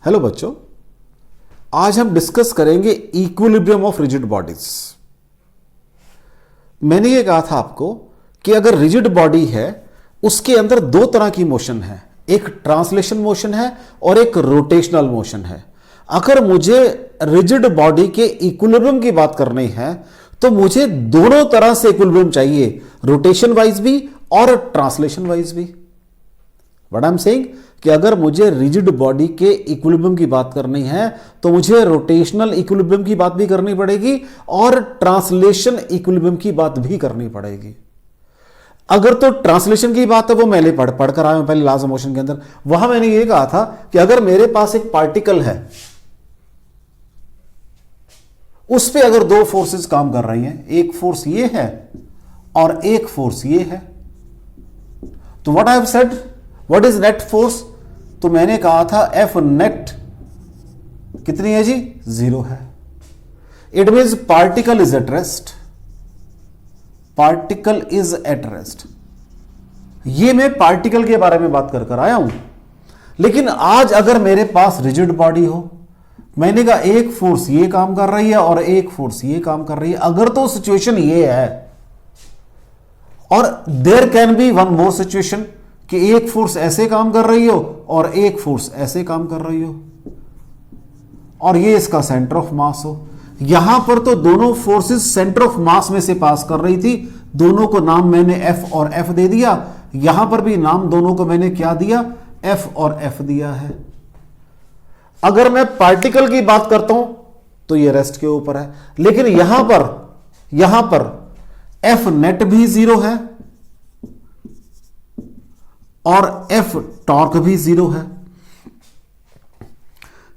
Hello बच्चों, आज हम डिस्कस करेंगे इक्विलिब्रियम ऑफ रिजिड बॉडीज। मैंने ये कहा था आपको कि अगर रिजिड बॉडी है उसके अंदर दो तरह की मोशन है, एक ट्रांसलेशन मोशन है और एक रोटेशनल मोशन है। अगर मुझे रिजिड बॉडी के इक्विलिब्रियम की बात करनी है तो मुझे दोनों तरह से इक्विलिब्रियम चाहिए, रोटेशन वाइज भी और ट्रांसलेशन वाइज भी। व्हाट आई एम सेइंग कि अगर मुझे रिजिड बॉडी के इक्विलिब्रियम की बात करनी है तो मुझे रोटेशनल इक्विलिब्रियम की बात भी करनी पड़ेगी और ट्रांसलेशन इक्विलिब्रियम की बात भी करनी पड़ेगी। अगर तो ट्रांसलेशन की बात है वो मैंने पढ़ कर आया हूं पहले लॉज ऑफ मोशन के अंदर। वहां मैंने ये कहा था कि अगर मेरे पास एक पार्टिकल है, उस पे अगर दो फोर्सेस काम कर रही हैं, एक फोर्स ये है और एक फोर्स ये है, तो what I have said, what is net force? तो मैंने कहा था एफ नेट कितनी है जी? 0 है। It means particle is at rest, particle is at rest. ये मैं पार्टिकल के बारे में बात कर आया हूं। लेकिन आज अगर मेरे पास रिजिड बॉडी हो, मैंने कहा एक फोर्स ये काम कर रही है और एक फोर्स ये काम कर रही है, अगर तो सिचुएशन ये है, और there can be one more situation कि एक फोर्स ऐसे काम कर रही हो और एक फोर्स ऐसे काम कर रही हो और ये इसका सेंटर ऑफ मास हो। यहां पर तो दोनों फोर्सेस सेंटर ऑफ मास में से पास कर रही थी, दोनों को नाम मैंने एफ और एफ दे दिया। यहां पर भी नाम दोनों को मैंने क्या दिया? एफ और एफ दिया है। अगर मैं पार्टिकल की बात करता हूं तो ये रेस्ट के ऊपर है, लेकिन यहां पर एफ नेट भी 0 है और एफ टॉर्क भी 0 है।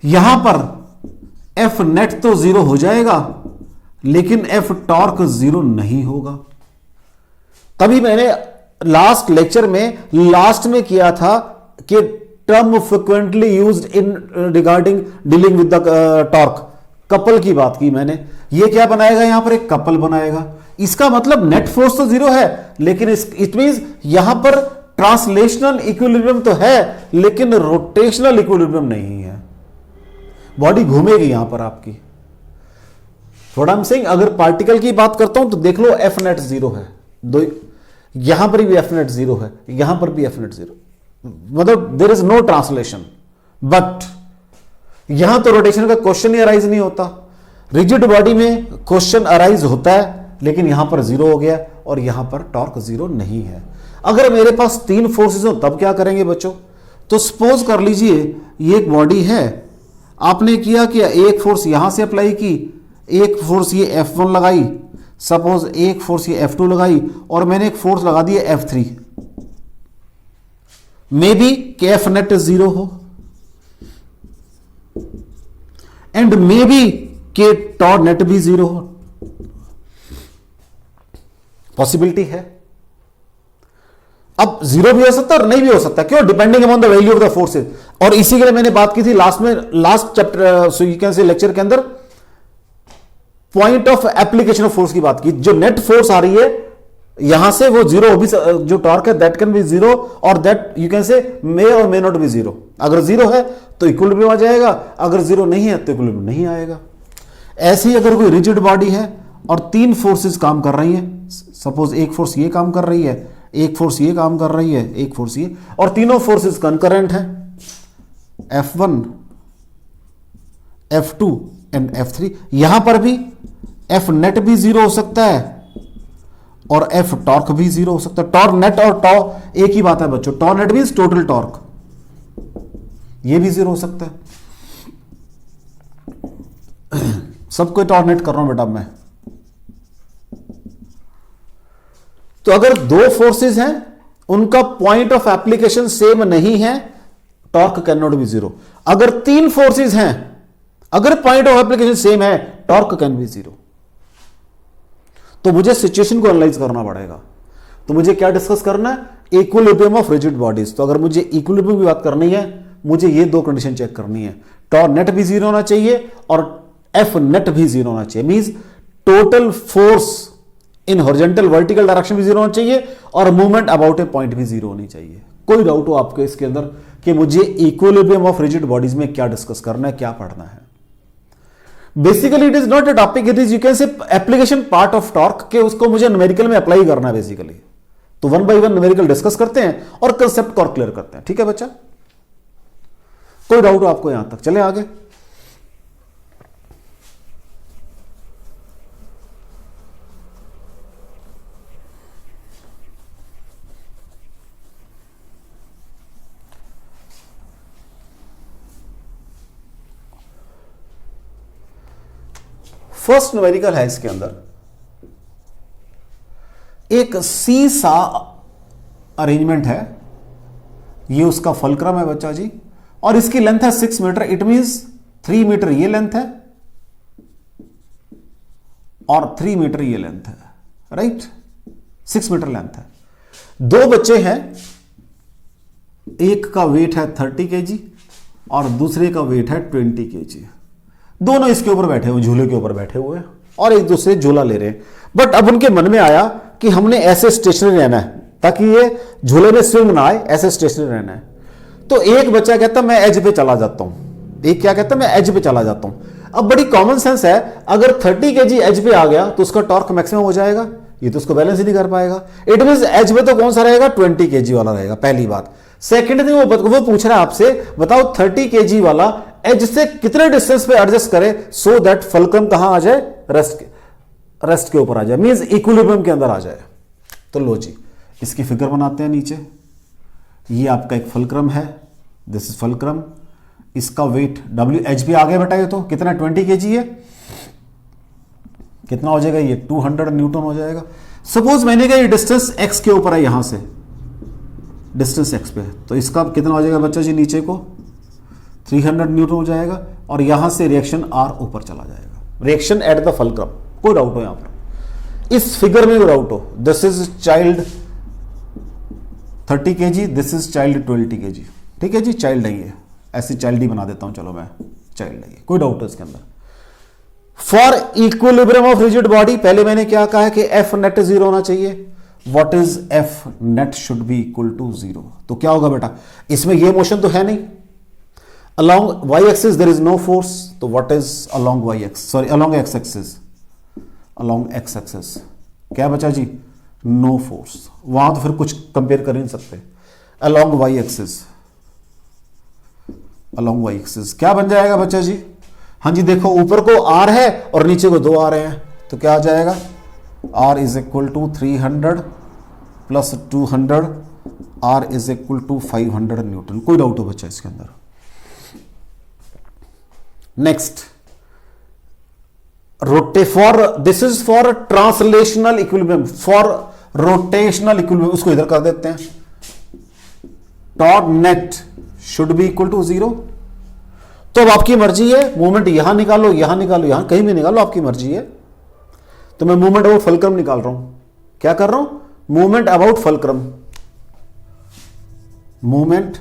यहां पर एफ नेट तो 0 हो जाएगा लेकिन एफ टॉर्क 0 नहीं होगा। तभी मैंने लास्ट लेक्चर में लास्ट में किया था कि term frequently used in regarding dealing with the torque, couple की बात की मैंने। ये क्या बनाएगा? यहां पर एक कपल बनाएगा। इसका मतलब नेट फोर्स तो 0 है लेकिन इट मींस यहां पर ट्रांसलेशनल इक्विलिब्रियम तो है लेकिन रोटेशनल इक्विलिब्रियम नहीं है। बॉडी घूमेगी यहां पर आपकी। व्हाट आई एम सेइंग, अगर पार्टिकल की बात करता हूं तो देख लो एफ नेट 0 है, दो यहां पर भी एफ नेट 0 है, यहां पर भी एफ नेट 0, मतलब there is no translation. But यहां तो रोटेशन का क्वेश्चन ही अराइज नहीं होता। रिजिड बॉडी में क्वेश्चन अराइज होता है लेकिन यहां पर 0 हो गया और यहां पर टॉर्क 0 नहीं है। अगर मेरे पास 3 फोर्सेस हो तब क्या करेंगे बच्चों? तो सपोज कर लीजिए ये एक बॉडी है, आपने किया कि एक फोर्स यहां से अप्लाई की, एक फोर्स ये F1 लगाई, सपोज एक फोर्स ये F2 लगाई और मैंने एक फोर्स लगा दिया F3। मे बी कि एफ नेट 0 हो एंड मे बी कि टॉर्क नेट भी 0 हो, पॉसिबिलिटी है। अब 0 भी हो सकता है और नहीं भी हो सकता। क्यों? Depending upon the value of the forces. और इसी के लिए मैंने बात की थी last chapter, so you can से लेक्चर के अंदर point of application of force की बात की। जो नेट फोर्स आ रही है यहां से वो 0 भी, जो टॉर्क है दैट कैन बी 0 और दैट यू कैन से मे और मे नॉट बी 0। अगर 0 है तो इक्विलिब्रियम आ जाएगा, अगर 0 नहीं है तो इक्विलिब्रियम नहीं आएगा। ऐसे ही अगर कोई रिजिड बॉडी है और 3 फोर्सेस काम कर रही हैं, सपोज एक फोर्स ये काम कर रही है, एक फोर्स ये काम कर रही है, एक फोर्स ये, और तीनों फोर्सेस कंकरेंट हैं, F1, F2 एंड F3। यहां पर भी F नेट भी 0 हो सकता है और F टॉर्क भी 0 हो सकता है। टॉर्क नेट और टॉ एक ही बात है बच्चों। Torque net means total torque, ये भी 0 हो सकता है। सबको टॉर्क नेट कर रहा हूं बेटा मैं। तो अगर 2 फोर्सेस हैं उनका पॉइंट ऑफ एप्लीकेशन सेम नहीं है, टॉर्क कैन नॉट बी 0। अगर 3 फोर्सेस हैं, अगर पॉइंट ऑफ एप्लीकेशन सेम है, टॉर्क कैन बी 0। तो मुझे सिचुएशन को एनालाइज करना पड़ेगा। तो मुझे क्या डिस्कस करना है? Equilibrium of rigid bodies. तो अगर मुझे इक्विलिब्रियम की बात करनी है, मुझे ये 2 कंडीशन चेक करनी है। टॉर्क नेट भी 0 होना चाहिए और एफ नेट भी 0 होना चाहिए। Means total force in horizontal vertical direction भी 0 होना चाहिए और मूवमेंट अबाउट ए पॉइंट भी 0 होनी चाहिए। कोई डाउट हो आपके इसके अंदर कि मुझे इक्विलिब्रियम ऑफ रिजिड बॉडीज में क्या डिस्कस करना है, क्या पढ़ना है। Basically it is not a topic, it is you can से एप्लीकेशन पार्ट ऑफ टॉर्क के उसको मुझे न्यूमेरिकल में अप्लाई करना है बेसिकली। तो 1 by 1 न्यूमेरिकल डिस्कस करते हैं और कंसेप्ट को क्लियर करते हैं। ठीक है बच्चा, कोई डाउट हो आपको यहां तक? चले आगे। फर्स्ट न्यूमेरिकल है इसके अंदर एक सी सा अरेंजमेंट है, ये उसका फलक्रम है बच्चा जी, और इसकी लेंथ है 6 मीटर। इट मींस 3 मीटर ये लेंथ है और 3 मीटर ये लेंथ है, राइट। 6 मीटर लेंथ है। दो बच्चे हैं, एक का वेट है 30 kg और दूसरे का वेट है 20 kg। दोनों इसके ऊपर बैठे हुए, झूले के ऊपर बैठे हुए हैं और एक दूसरे झूला ले रहे हैं। बट अब उनके मन में आया कि हमने ऐसे स्टेशनरी रहना है ताकि ये झूले में स्विंग ना आए, ऐसे स्टेशनरी रहना है। तो एक बच्चा कहता मैं एज पे चला जाता हूं, एक क्या कहता मैं एज पे चला जाता हूं। अब बड़ी कॉमन सेंस है, अगर 30 kg एज पे आ गया तो उसका टॉर्क मैक्सिमम हो जाएगा, ये तो उसको बैलेंस ही नहीं कर पाएगा। इट मींस एज पे तो कौन सा रहेगा, 20 kg वाला रहेगा, पहली बात। सेकंड थिंग वो पूछ रहा है आपसे, बताओ 30 kg वाला एज से कितने डिस्टेंस पे एडजस्ट करे सो दैट फलक्रम कहां आ जाए, रेस्ट के ऊपर आ जाए, मींस इक्विलिब्रियम के अंदर आ जाए। तो लो जी, इसकी फिगर बनाते हैं नीचे। ये आपका एक फलक्रम है, दिस इज फलक्रम, इसका वेट डब्ल्यू एच पे आ गया बेटा, ये तो कितना 20 kg है, कितना हो जाएगा ये 200 न्यूटन हो जाएगा। सपोज मैंने कहा ये डिस्टेंस एक्स के ऊपर है, यहां से डिस्टेंस एक्स पे, तो इसका कितना हो जाएगा बच्चा जी, नीचे को 300 न्यूटन हो जाएगा और यहां से रिएक्शन आर ऊपर चला जाएगा, रिएक्शन एट द फलक्रम। कोई डाउट हो यहां पर, इस फिगर में कोई डाउट हो? This is child 30 kg, this is child 20 kg। ठीक है जी, चाइल्ड है ये, ऐसी चाइल्ड ही बना देता हूं, चलो मैं चाइल्ड है ये, कोई डाउट है इसके अंदर। For equilibrium of rigid body, पहले मैंने क्या कहा है कि एफ नेट 0 होना चाहिए। What is F net should be equal to 0। तो क्या होगा बेटा, इसमें ये मोशन तो है नहीं, along y axis there is no force, तो what is along y axis, sorry along x axis, along x axis क्या बचा जी, no force। वहां तो फिर कुछ कंपेयर कर नहीं सकते। along y axis, along y axis क्या बन जाएगा बच्चा जी, हाँ जी देखो ऊपर को r है और नीचे को 2 आ रहे हैं, तो क्या आ जाएगा, r is equal to 300 plus 200, r is equal to 500 newton. कोई डाउट हो बच्चा इसके अंदर? Next, for this is for translational equilibrium, for rotational equilibrium, उसको इधर कर देते हैं। Torque net should be equal to 0। तो अब आपकी मर्जी है, मूवमेंट यहां निकालो, यहां निकालो, यहां कहीं भी निकालो, आपकी मर्जी है। तो मैं मूवमेंट अबाउट फलक्रम निकाल रहा हूं, क्या कर रहा हूं, movement about fulcrum, movement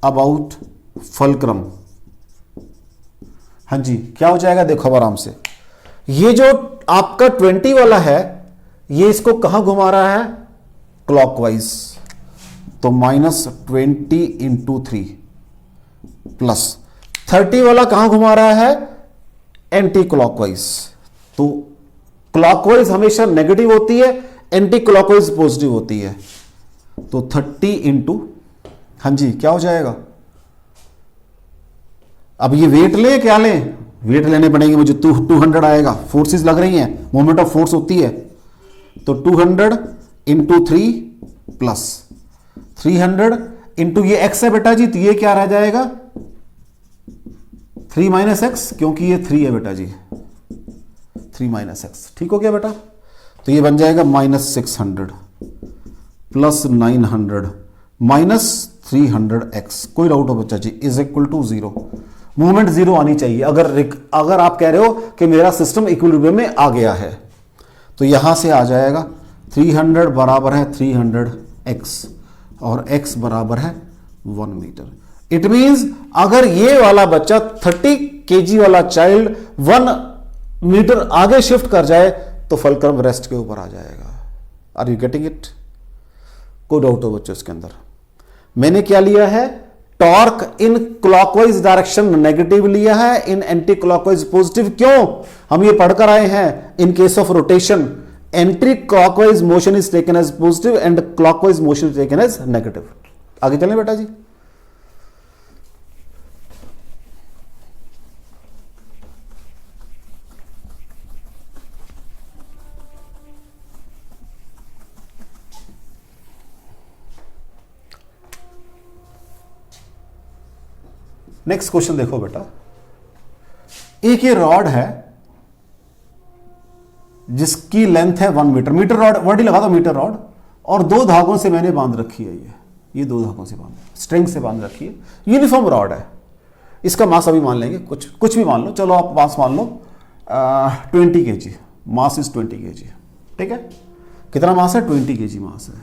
about fulcrum. हाँ जी, क्या हो जाएगा देखो अब आराम से, ये जो आपका 20 वाला है ये इसको कहां घुमा रहा है, क्लॉकवाइज, तो -20 इंटू 3 प्लस 30 वाला कहां घुमा रहा है, एंटी क्लॉकवाइज। तो क्लॉकवाइज हमेशा नेगेटिव होती है, एंटी क्लॉकवाइज पॉजिटिव होती है। तो 30 इंटू, हाँ जी क्या हो जाएगा, अब ये वेट ले क्या लें, वेट लेने पड़ेंगे मुझे, 200 आएगा, फोर्सेस लग रही हैं, मोमेंट ऑफ फोर्स होती है। तो 200 इंटू 3 प्लस 300 इंटू ये एक्स है बेटा जी, तो ये क्या रह जाएगा 3 माइनस एक्स, क्योंकि ये 3 है बेटा जी, 3 माइनस एक्स। ठीक हो गया बेटा, तो ये बन जाएगा -600 प्लस 900 माइनस 300x। कोई डाउट हो बच्चा जी, इज इक्वल टू 0। मूवमेंट 0 आनी चाहिए। अगर आप कह रहे हो कि मेरा सिस्टम इक्विलिब्रियम में आ गया है, तो यहां से आ जाएगा 300 बराबर है 300x और x बराबर है 1 मीटर। इट मींस अगर ये वाला बच्चा 30 kg वाला चाइल्ड 1 मीटर आगे शिफ्ट कर जाए तो फलक्रम रेस्ट के ऊपर आ जाएगा। Are you getting it? कोई डाउट हो बच्चों इसके अंदर? मैंने क्या लिया है, torque in clockwise direction negative लिया है, इन एंटी क्लॉकवाइज पॉजिटिव। क्यों? हम ये पढ़कर आए हैं, in case of rotation anti clockwise motion is taken as positive and clockwise motion is taken as negative. आगे चलें बेटा जी। नेक्स्ट क्वेश्चन देखो बेटा, एक ये रॉड है जिसकी लेंथ है 1 मीटर। मीटर रॉड वर्ड ही लगा दो, मीटर रॉड, और दो धागों से मैंने बांध रखी है। ये दो धागों से स्ट्रिंग से बांध रखी है। यूनिफॉर्म रॉड है। इसका मास अभी मान लेंगे, कुछ भी मान लो, चलो आप मास मान लो 20 kg। Mass is 20 kg। ठीक है, कितना मास है? 20 kg मास है।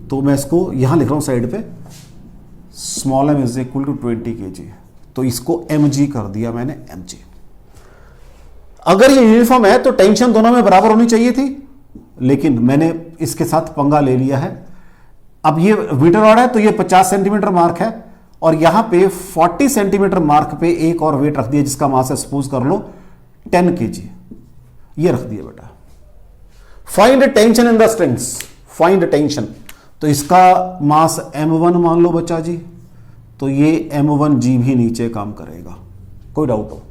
तो मैं इसको यहां लिख रहा हूं साइड पे, small m is equal to 20 kg। तो इसको mg कर दिया मैंने, mg। अगर ये यूनिफॉर्म है तो टेंशन दोनों में बराबर होनी चाहिए थी, लेकिन मैंने इसके साथ पंगा ले लिया है। अब ये मीटर रॉड है तो ये 50 सेंटीमीटर मार्क है, और यहां पे 40 सेंटीमीटर मार्क पे एक और वेट रख दिया जिसका मास है, सपोज कर लो 10 kg। ये रख दिया बेटा। Find tension in the strings, find tension. तो इसका मास m1 मान लो बच्चा जी, तो ये m1g भी नीचे काम करेगा, कोई डाउट हो?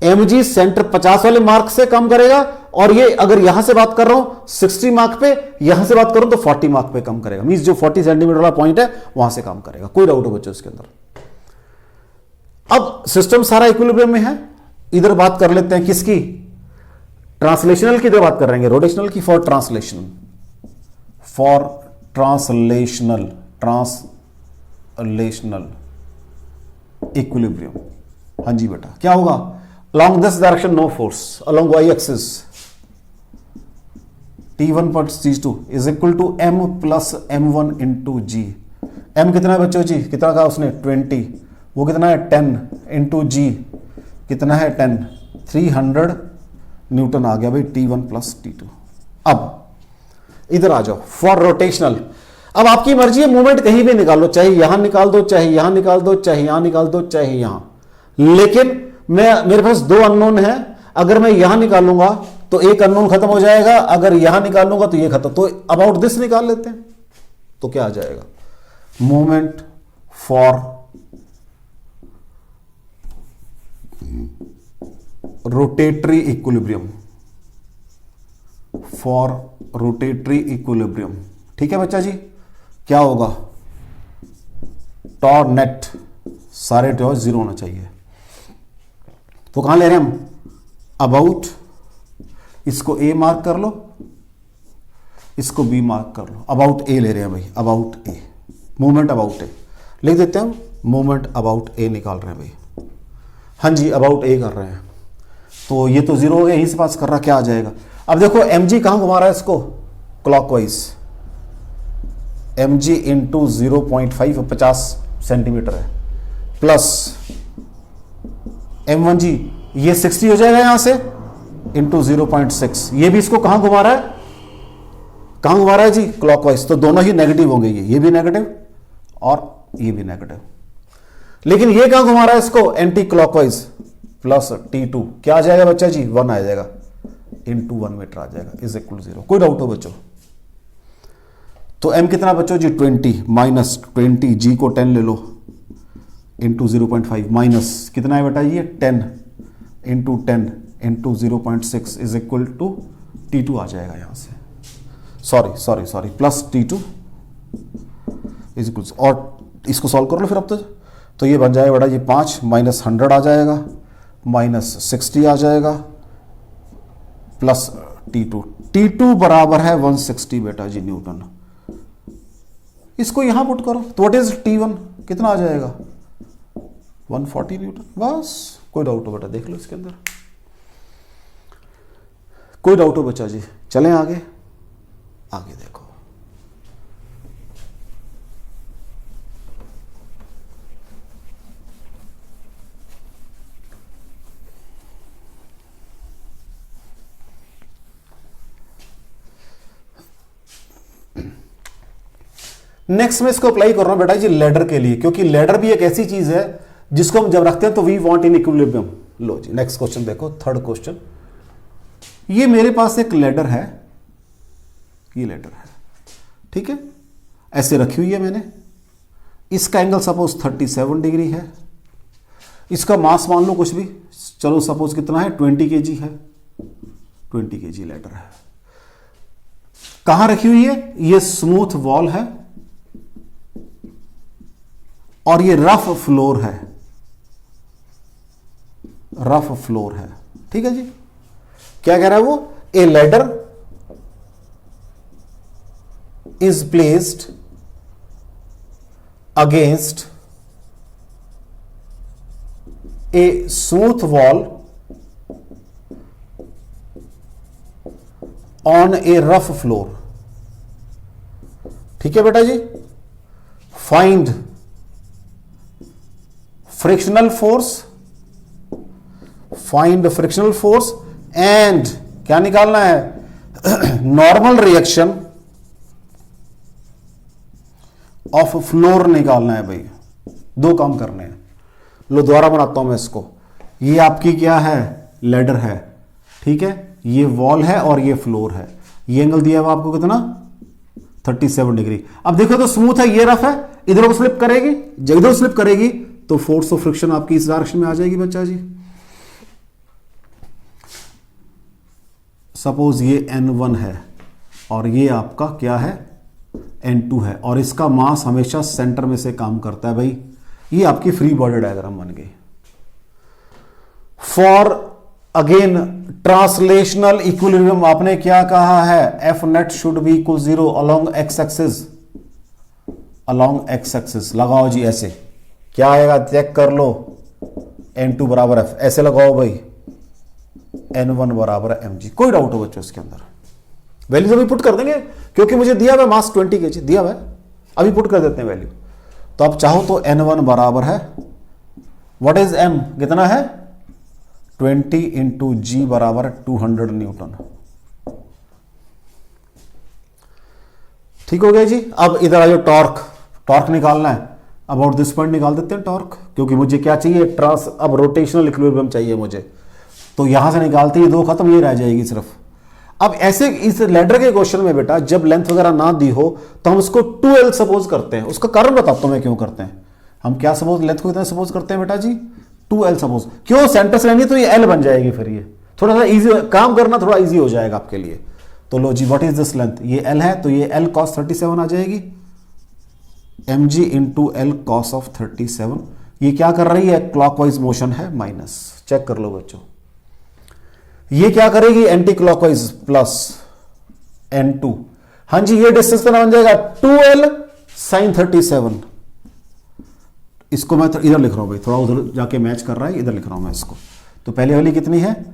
mg सेंटर 50 वाले मार्क से काम करेगा, और ये अगर यहां से बात कर रहा हूं 60 मार्क पे, यहां से बात करूं तो 40 मार्क पे काम करेगा। मींस जो 40 सेंटीमीटर वाला पॉइंट है वहां से काम करेगा, कोई डाउट हो बच्चों इसके अंदर? अब सिस्टम सारा इक्विलिब्रियम में है। इधर बात कर लेते हैं किसकी? ट्रांसलेशनल की इधर बात कर रहे हैं, रोटेशनल की। For translational equilibrium. हाँ जी बेटा, क्या होगा? along this direction no force, along y axis T1 plus T2 is equal to m plus m1 into g। m कितना है बच्चों जी? कितना कहा उसने? 20। वो कितना है? 10 into g कितना है? 10। 300 न्यूटन आ गया भाई, T1 plus T2। अब इधर आ जाओ, फॉर रोटेशनल। अब आपकी मर्जी है, मूवमेंट कहीं भी निकाल लो, चाहे यहां निकाल दो, चाहे यहां निकाल दो, चाहे यहां निकाल दो, चाहे यहां। लेकिन मेरे पास दो अननोन है। अगर मैं यहां निकालूंगा तो एक अननोन खत्म हो जाएगा, अगर यहां निकालूंगा तो ये खत्म। तो अबाउट दिस निकाल लेते हैं, तो क्या आ जाएगा? Moment for rotatory equilibrium, for rotatory equilibrium. ठीक है बच्चा जी, क्या होगा? टॉर नेट, सारे टॉर जीरो होना चाहिए। तो कहां ले रहे हैं हम? अबाउट, इसको ए मार्क कर लो, इसको बी मार्क कर लो। अबाउट ए ले रहे हैं भाई, अबाउट ए, मूवमेंट अबाउट ए लिख देते हैं हम। मूवमेंट अबाउट ए निकाल रहे हैं भाई। हाँ जी, अबाउट ए कर रहे हैं। तो ये तो जीरो हो गया, यहीं से पास कर रहा, क्या आ जाएगा? अब देखो mg कहां घुमा रहा है इसको? क्लॉकवाइज। mg इंटू 0.5, 50 सेंटीमीटर है, प्लस m1g, ये 60 हो जाएगा यहां से, इंटू 0.6। ये भी इसको कहां घुमा रहा है? कहां घुमा रहा है जी? क्लॉकवाइज। तो दोनों ही नेगेटिव होंगे, ये भी नेगेटिव और ये भी नेगेटिव। लेकिन ये कहां घुमा रहा है इसको? Anti clockwise. प्लस T2 क्या आ जाएगा बच्चा जी? 1 आ जाएगा, इंटू 1 मीटर आ जाएगा, इज इक्वल 0। कोई डाउट हो बच्चों? तो m कितना बच्चों जी? 20 माइनस 20, g को 10 ले लो, इंटू 0.5, माइनस कितना है बेटा ये? 10 into 10 into 0.6 is equal to T2 आ जाएगा यहां से। Sorry, plus T2 is equal, और इसको सॉल्व कर लो फिर। अब तो ये बन जाएगा बेटा ये 5 माइनस 100 आ जाएगा, माइनस 60 आ जाएगा, प्लस T2 बराबर है 160 बेटा जी न्यूटन। इसको यहां पुट करो तो व्हाट इज T1 कितना आ जाएगा? 140 न्यूटन। बस, कोई डाउट हो बेटा? देख लो इसके अंदर, कोई डाउट हो बच्चा जी? चलें आगे, आगे देखो। नेक्स्ट में इसको अप्लाई कर रहा हूं बेटा जी लैडर के लिए, क्योंकि लैडर भी एक ऐसी चीज है जिसको हम जब रखते हैं तो वी वांट इन इक्विलिब्रियम। लो जी नेक्स्ट क्वेश्चन देखो, थर्ड क्वेश्चन। ये मेरे पास एक लैडर है, ये लैडर है, ठीक है, ऐसे रखी हुई है मैंने। इसका एंगल सपोज 37 डिग्री है, इसका मास मान लो कुछ भी, चलो सपोज कितना है 20 kg है, 20 kg लैडर है। कहां रखी हुई है? ये स्मूथ वॉल है और ये रफ फ्लोर है, रफ फ्लोर है, ठीक है जी। क्या कह रहा है वो? A ladder is placed against a smooth wall on a rough floor, ठीक है बेटा जी। Find frictional force, find frictional force and क्या निकालना है? नॉर्मल रिएक्शन ऑफ फ्लोर निकालना है भाई। दो काम करने हैं। लो दोबारा बनाता हूं मैं इसको। ये आपकी क्या है? लैडर है, ठीक है, ये वॉल है और ये फ्लोर है। ये एंगल दिया हुआ आपको कितना? 37 डिग्री। अब देखो तो स्मूथ है, ये रफ है, इधर को स्लिप करेगी, जब इधर स्लिप करेगी तो फोर्स ऑफ फ्रिक्शन आपकी इस डायरेक्शन में आ जाएगी बच्चा जी। सपोज ये N1 है और ये आपका क्या है? N2 है, और इसका मास हमेशा सेंटर में से काम करता है भाई। ये आपकी फ्री बॉडी डायग्राम बन गई। फॉर अगेन ट्रांसलेशनल इक्विलिब्रियम आपने क्या कहा है? F net should be equal 0 along x axis, along x axis. लगाओ जी ऐसे, क्या आएगा चेक कर लो। N2 बराबर एफ, ऐसे लगाओ भाई। N1 बराबर mg। कोई डाउट हो बच्चों इसके अंदर? वैल्यूज अभी पुट कर देंगे क्योंकि मुझे दिया हुआ मास 20 kg दिया हुआ है, अभी पुट कर देते हैं वैल्यू। तो आप चाहो तो N1 बराबर है, व्हाट इज m? कितना है? 20 इंटू जी बराबर 200 न्यूटन। ठीक हो गया जी। अब इधर आ जाओ, टॉर्क, टॉर्क निकालना है। अबाउट दिस पॉइंट निकाल देते हैं टॉर्क, क्योंकि मुझे क्या चाहिए? ट्रांस, अब रोटेशनल इक्विलिब्रियम चाहिए मुझे, तो यहां से निकालते ही दो खत्म, ये रह जाएगी सिर्फ। अब ऐसे इस लैडर के क्वेश्चन में बेटा जब लेंथ वगैरह ना दी हो तो हम उसको 2L सपोज करते हैं। उसका कारण बताता हूं मैं क्यों करते हैं। हम क्या सपोज, लेंथ को कितना सपोज करते हैं बेटा जी? 2L suppose. क्यों? सेंटर से लेंगे तो ये L बन जाएगी, फिर ये थोड़ा सा इजी काम करना, थोड़ा इजी हो जाएगा आपके लिए। तो लो जी, व्हाट इज दिस लेंथ? ये L है, तो ये L cos 37 आ जाएगी, mg into L cos of 37। ये क्या कर रही है? क्लॉकवाइज मोशन है, माइनस। चेक कर लो बच्चों, ये क्या करेगी? Anti clockwise, plus N2। हाँ जी, ये डिस्टेंस कितना बन जाएगा? 2L sin 37। इसको मैं इधर लिख रहा हूं भाई, थोड़ा उधर जाके मैच कर रहा है, इधर लिख रहा हूं मैं इसको। तो पहले वाली कितनी है?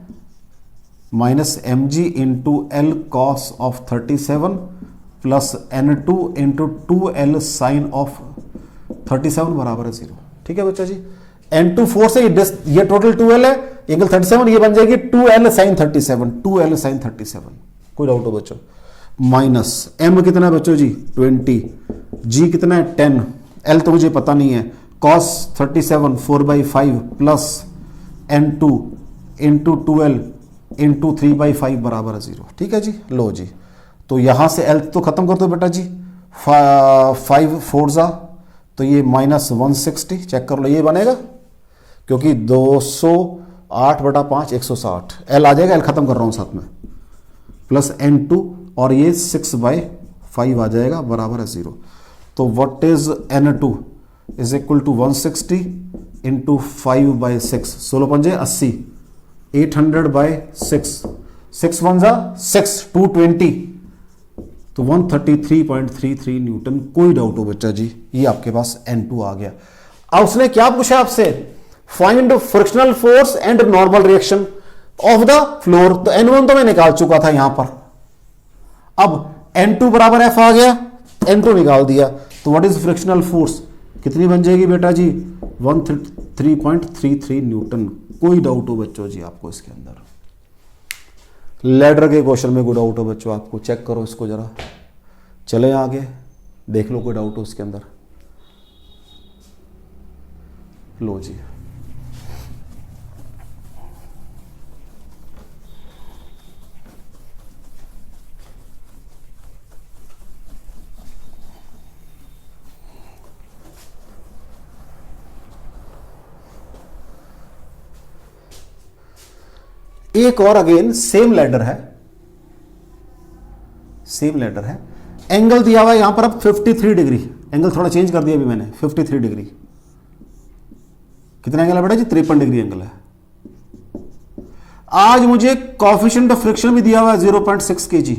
Minus mg into L cos of 37 plus N2 into 2L sine of 37 बराबर है 0। ठीक है बच्चा जी। N2 फोर्स है, ये टोटल 2L है, एंगल 37, ये बन जाएगी 2L साइन 37, 2L साइन 37। कोई डाउट हो बच्चों? माइनस m कितना है बच्चों जी? 20, g कितना है? 10, L तो मुझे पता नहीं है, cos 37 4/5 plus N2 into 2L into 3/5 बराबर है 0। ठीक है जी। लो जी, तो यहां से L तो खत्म कर दो बेटा जी, 5 4 तो ये माइनस 160। चेक कर लो, ये बनेगा क्योंकि 208/5 160। L आ जाएगा, L खत्म कर रहा हूं साथ में, प्लस N2 और ये 6/5 आ जाएगा, बराबर है 0। तो what is N2 is equal to 160 into 5/6, 16 पंजे 80, 800/6, 6 1 6, 220, तो 133.33 न्यूटन। कोई डाउट हो बच्चा जी? ये आपके पास N2 आ गया। अब उसने क्या पूछा आपसे? Find frictional force and normal reaction of the floor. तो N1 तो मैं निकाल चुका था यहां पर, अब N2 बराबर F आ गया, N2 निकाल दिया। तो व्हाट इज फ्रिक्शनल फोर्स? कितनी बन जाएगी बेटा जी? 133.33 न्यूटन। कोई डाउट हो बच्चों जी आपको इसके अंदर? लैडर के क्वेश्चन में कोई डाउट हो बच्चों आपको? चेक करो इसको जरा, चले आगे। देख लो कोई डाउट हो उसके अंदर। लो जी, एक और अगेन सेम लैडर है, सेम लैडर है। एंगल दिया हुआ है यहां पर अब 53 डिग्री, एंगल थोड़ा चेंज कर दिया अभी मैंने, 53 डिग्री। कितना एंगल है बेटा जी? 53 डिग्री एंगल है। आज मुझे कॉफिशिएंट ऑफ फ्रिक्शन भी दिया हुआ है 0.6 kg,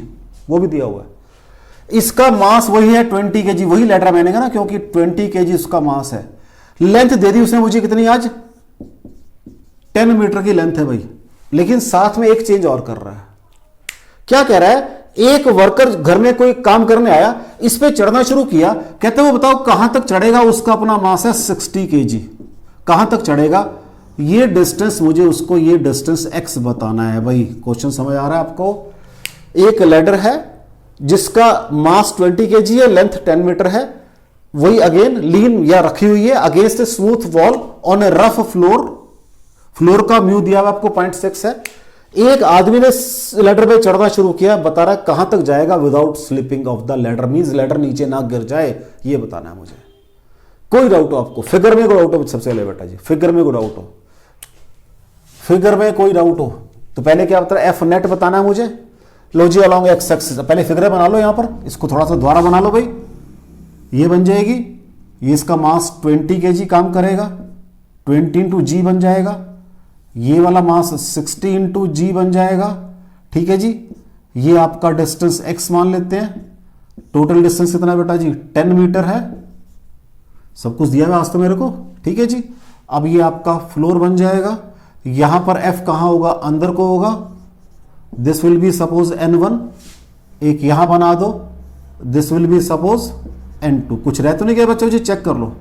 वो भी दिया हुआ है। इसका मास वही है 20 kg, वही लैडर मैंने कहा ना, क्योंकि 20 kg उसका मास है। लेंथ दे दी उसने मुझे कितनी आज? 10 मीटर की लेंथ है भाई, लेकिन साथ में एक चेंज और कर रहा है। क्या कह रहा है? एक वर्कर घर में कोई काम करने आया, इस पे चढ़ना शुरू किया, कहते वो बताओ कहां तक चढ़ेगा? उसका अपना मास है 60 kg, कहां तक चढ़ेगा? ये डिस्टेंस मुझे उसको ये डिस्टेंस x बताना है भाई। क्वेश्चन समझ आ रहा है आपको? एक लैडर है जिसका मास 20 kg है, लेंथ 10 मीटर है, वही अगेन लीन या रखी हुई है against smooth wall on a rough floor. Floor का म्यू दिया हुआ आपको 0.6 है। एक आदमी ने लैडर पे चढ़ना शुरू किया, बता रहा है कहां तक जाएगा without slipping off the ladder, means ladder नीचे ना गिर जाए, ये बताना है मुझे। कोई डाउट हो आपको? फिगर में कोई डाउट हो? सबसे पहले बेटा जी फिगर में कोई डाउट हो? फिगर में कोई डाउट हो तो पहले क्या बता रहा है? एफ नेट बताना है मुझे। लो जी अलॉन्ग एक्स एक्सिस, पहले फिगर बना लो यहां पर, इसको थोड़ा सा दोबारा बना लो भाई। ये बन जाएगी, ये इसका मास 20 kg काम करेगा, 20 इंटू जी बन जाएगा। ये वाला मास 60 इंटू जी बन जाएगा, ठीक है जी। ये आपका डिस्टेंस x मान लेते हैं। टोटल डिस्टेंस कितना बेटा जी? 10 मीटर है। सब कुछ दिया हुआ आज तो मेरे को, ठीक है जी। अब ये आपका फ्लोर बन जाएगा। यहां पर f कहां होगा? अंदर को होगा। This will be suppose n1, एक यहां बना दो, this will be suppose n2। कुछ रह तो नहीं गया बच्चों जी? चेक कर लो,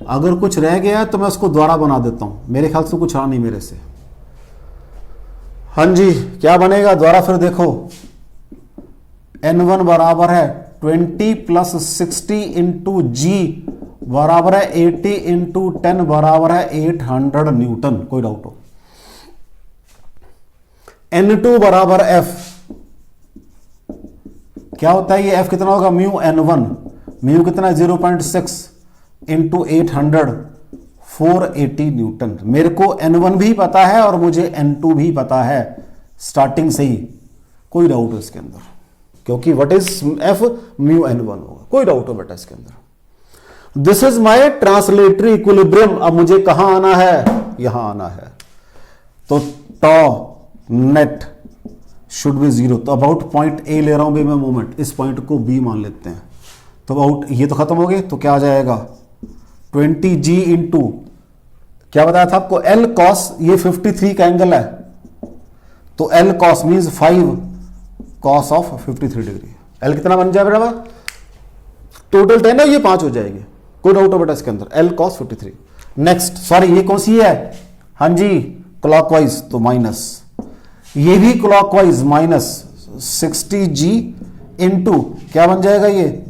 अगर कुछ रह गया तो मैं उसको दोबारा बना देता हूं। मेरे ख्याल से कुछ रहा नहीं मेरे से। हाँ जी, क्या बनेगा दोबारा फिर देखो। n1 बराबर है 20 प्लस 60 इंटू जी बराबर है 80 इंटू 10 बराबर है 800 न्यूटन। कोई डाउट हो? n2 बराबर f, क्या होता है ये f कितना होगा? म्यू n1, म्यू कितना है? 0.6 इंटू 800, 480 न्यूटन। मेरे को n1 भी पता है और मुझे n2 भी पता है स्टार्टिंग से ही। कोई डाउट हो इसके अंदर? क्योंकि what is f? Mu n1 होगा। कोई डाउट हो बेटा इसके अंदर? This is my translatory equilibrium. अब मुझे कहां आना है? यहां आना है। तो टॉ नेट शुड बी 0। तो अबाउट पॉइंट ए ले रहा हूं भी मैं मोमेंट, इस पॉइंट को बी मान लेते हैं। तो अबाउट ये तो खत्म हो गए, तो क्या आ जाएगा? 20g इंटू क्या बताया था आपको? L cos, ये 53 का एंगल है, तो L cos means 5 cos of 53 degree. L कितना बन जाए बेटा? टोटल 10 है, ये 5 हो जाएगी। कोई डाउट हो बेटा इसके अंदर? L cos 53। नेक्स्ट, सॉरी ये कौन सी है? हाँ जी क्लॉकवाइज, तो माइनस, ये भी क्लॉकवाइज माइनस 60g इंटू क्या बन जाएगा? ये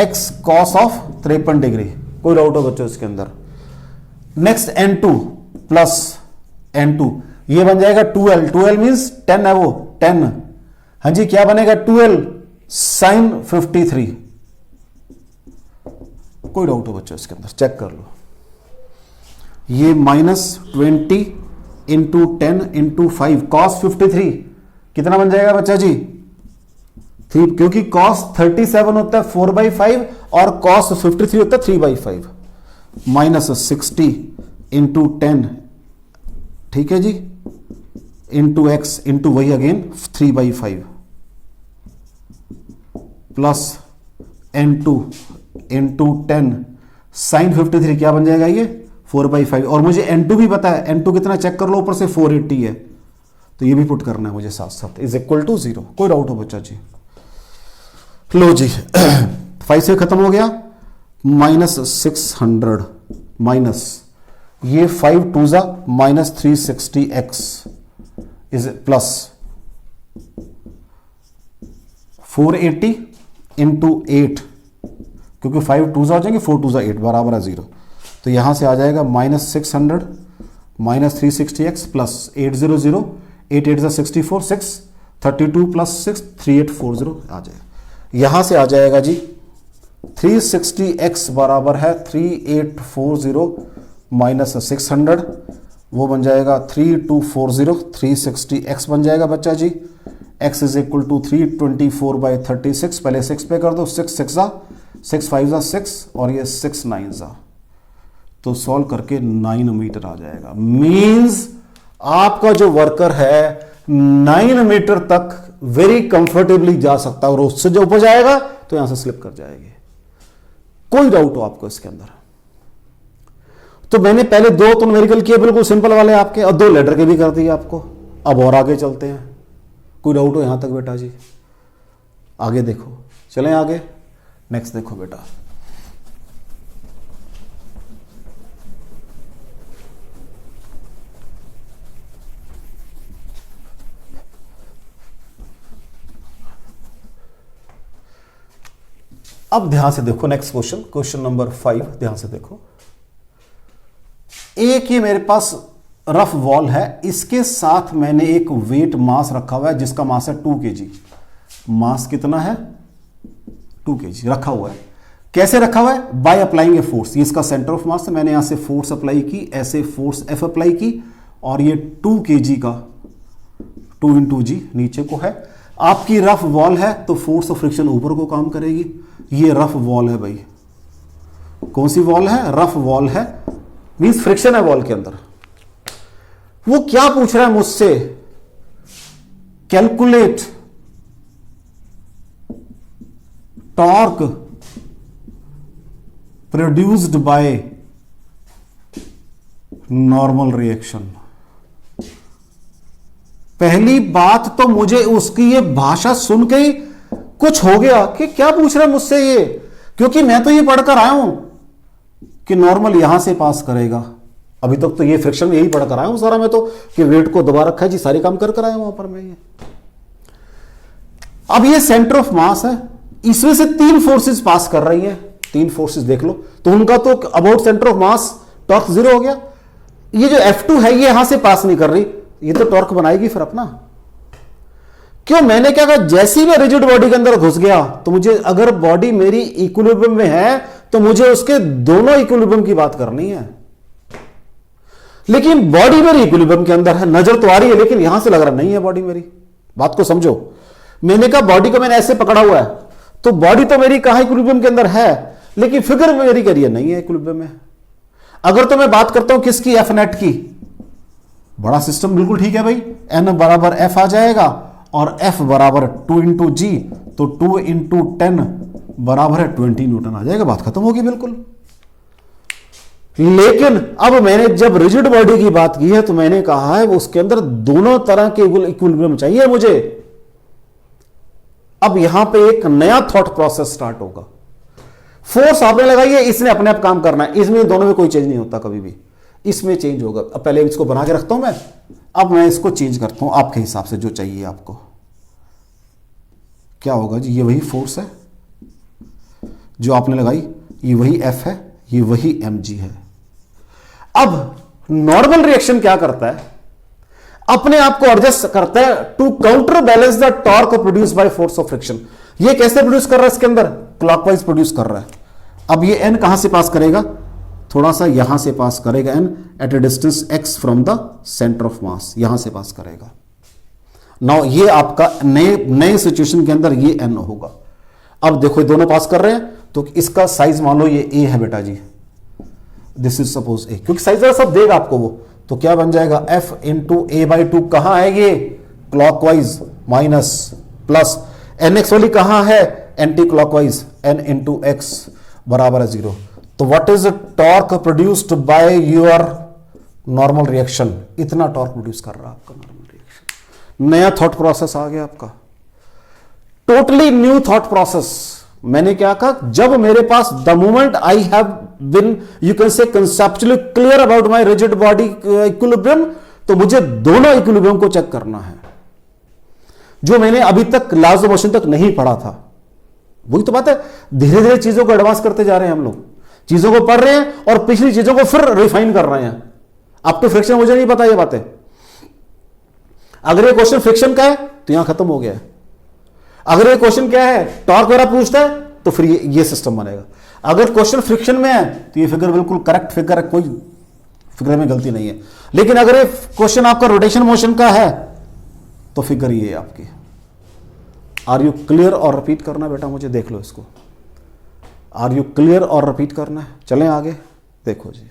x cos ऑफ 53 डिग्री। कोई डाउट हो बच्चों इसके अंदर? नेक्स्ट n2 प्लस n2, ये बन जाएगा 12, 12 मींस 10 है वो 10। हाँ जी क्या बनेगा? 12 साइन 53। कोई डाउट हो बच्चों इसके अंदर? चेक कर लो। ये -20 इंटू 10 इंटू 5 cos 53 कितना बन जाएगा बच्चा जी? 3, क्योंकि cos 37 होता है 4/5 और cos 53 होता है 3/5। -60 इंटू 10, ठीक है जी, इंटू x इंटू वही again 3/5 plus n2 into 10 sine 53 क्या बन जाएगा? ये 4/5। और मुझे n2 भी पता है, n2 कितना चेक कर लो, ऊपर से 480 है, तो ये भी पुट करना है मुझे साथ साथ, इज इक्वल टू 0। कोई डाउट हो बच्चा जी? लो जी 5 से खत्म हो गया। -600 माइनस ये 5 2 जा -360x इज प्लस 480 इंटू 8 क्योंकि 5 2s आ जाएंगे, 4 2s 8 बराबर है 0। तो यहां से आ जाएगा -600 माइनस 360x प्लस 800 8 8 64 6 32 प्लस 6 3840 आ जाएगा। यहां से आ जाएगा जी 360x बराबर है 3840 माइनस 600, वो बन जाएगा 3240 360x बन जाएगा बच्चा जी। x इज इक्वल टू 324/36, पहले 6 पे कर दो, 6 6 6 5 6 और ये 6 9 तो सॉल्व करके 9 मीटर आ जाएगा। मींस आपका जो वर्कर है 9 मीटर तक वेरी कंफर्टेबली जा सकता है और उससे जो ऊपर जाएगा तो यहां से स्लिप कर जाएगी। कोई डाउट हो आपको इसके अंदर? तो मैंने पहले 2 तो न्यूमेरिकल किए बिल्कुल सिंपल वाले आपके, और 2 लेटर के भी कर दिए आपको। अब और आगे चलते हैं। कोई डाउट हो यहां तक बेटा जी? आगे देखो, चलें आगे, नेक्स्ट देखो बेटा। अब ध्यान से देखो नेक्स्ट क्वेश्चन, क्वेश्चन नंबर 5, ध्यान से देखो। एक ये मेरे पास रफ वॉल है, इसके साथ मैंने एक वेट मास रखा हुआ है जिसका मास है 2 kg। मास कितना है? 2 kg रखा हुआ है। कैसे रखा हुआ है? By applying a force. ये इसका सेंटर ऑफ मास है, मैंने यहां से फोर्स अप्लाई की, ऐसे फोर्स F अप्लाई की, और ये 2 kg का 2 × G नीचे को है। आपकी रफ वॉल है तो फोर्स ऑफ फ्रिक्शन ऊपर को काम करेगी। ये रफ वॉल है भाई। कौन सी वॉल है? रफ वॉल है, मींस फ्रिक्शन है वॉल के अंदर। वो क्या पूछ रहा है मुझसे? Calculate torque produced by normal reaction. पहली बात तो मुझे उसकी ये भाषा सुन के ही कुछ हो गया कि क्या पूछ रहा है मुझसे ये, क्योंकि मैं तो ये पढ़कर आया हूं कि नॉर्मल यहां से पास करेगा। अभी तक तो ये फ्रिक्शन में यही पढ़कर आया हूं सारा मैं तो, कि वेट को दबा रखा है जी, सारे काम कर आया हूं वहां पर मैं ये। अब ये सेंटर ऑफ मास है, इसमें से 3 फोर्सेस पास कर रही हैं। 3 फोर्सेस देख लो तो उनका तो about centre of mass torque 0 हो गया। ये जो F2 है ये यहां से पास नहीं कर रही, ये तो टॉर्क बनाएगी फिर अपना। क्यों? मैंने क्या कहा, जैसी मैं रिजिड बॉडी के अंदर घुस गया तो मुझे, अगर बॉडी मेरी इक्विलिब्रियम में है तो मुझे उसके दोनों इक्विलिब्रियम की बात करनी है। लेकिन बॉडी मेरी इक्विलिब्रियम के अंदर है, नजर तो आ रही है लेकिन यहां से लग रहा नहीं है बॉडी मेरी। बात को समझो, मैंने कहा बॉडी को मैंने ऐसे पकड़ा हुआ है तो बॉडी तो मेरी कहां इक्विलिब्रियम के अंदर है, लेकिन फिगर मेरी करिए नहीं है इक्विलिब्रियम में। अगर तो मैं बात करता हूं किसकी? F नेट की। बड़ा सिस्टम बिल्कुल ठीक है भाई, N बराबर F आ जाएगा और F बराबर 2 × G, तो 2 × 10 बराबर है 20 न्यूटन आ जाएगा। बात खत्म होगी बिल्कुल। लेकिन अब मैंने जब रिजिड बॉडी की बात की है तो मैंने कहा है उसके अंदर दोनों तरह के इक्विलिब्रियम चाहिए मुझे। अब यहां पे एक नया थॉट प्रोसेस स्टार्ट होगा। फोर्स आपने लगाई है, इसने अपने आप काम करना है, इसमें दोनों में कोई चेंज नहीं होता कभी भी, इसमें चेंज होगा। अब पहले इसको बना के रखता हूं मैं, अब मैं इसको चेंज करता हूं आपके हिसाब से जो चाहिए आपको। क्या होगा जी? ये वही फोर्स है जो आपने लगाई, ये वही F है, ये वही mg है। अब नॉर्मल रिएक्शन क्या करता है? अपने आप को एडजस्ट करता है to counter balance the torque produce by force of friction. ये कैसे प्रोड्यूस कर रहा है? इसके अंदर क्लॉकवाइज प्रोड्यूस कर रहा है। अब ये n कहां से पास करेगा? थोड़ा सा यहां से पास करेगा n at a distance x from the centre of mass, यहां से पास करेगा। नाउ ये आपका नए सिचुएशन के अंदर ये n होगा। अब देखो ये दोनों पास कर रहे हैं तो इसका साइज मान लो ये a है बेटा जी, दिस इज सपोज a, क्योंकि साइज सब देगा आपको वो, तो क्या बन जाएगा F × a/2। कहां है ये? क्लॉकवाइज माइनस प्लस nx वाली कहां है? एंटी क्लॉकवाइज, n × x बराबर है 0। तो what is torque produced by your normal reaction? इतना टॉर्क प्रोड्यूस कर रहा है आपका नॉर्मल रिएक्शन। नया थॉट प्रोसेस आ गया आपका, टोटली न्यू थॉट प्रोसेस। मैंने क्या कहा? जब मेरे पास the moment I have been, you can say conceptually clear about my rigid body equilibrium, तो मुझे दोनों इक्विलिब्रियम को चेक करना है, जो मैंने अभी तक लॉज ऑफ मोशन तक नहीं पढ़ा था। वही तो बात है, धीरे धीरे चीजों को एडवांस करते जा रहे हैं हम लोग, चीजों को पढ़ रहे हैं और पिछली चीजों को फिर रिफाइन कर रहे हैं। अब तो फ्रिक्शन मुझे नहीं पता ये बातें। अगर ये क्वेश्चन फ्रिक्शन का है तो यहां खत्म हो गया है। अगर ये क्वेश्चन क्या है, टॉर्क वगैरह पूछता है, तो फिर ये सिस्टम बनेगा। अगर क्वेश्चन फ्रिक्शन में है तो ये फिगर बिल्कुल करेक्ट फिगर है, कोई फिगर में गलती नहीं है। लेकिन अगर ये क्वेश्चन आपका रोटेशन मोशन का है तो फिगर ये है आपकी। Are you clear? और रिपीट करना बेटा, मुझे देख लो इसको। Are you clear? और रिपीट करना है। चलें आगे, देखो जी।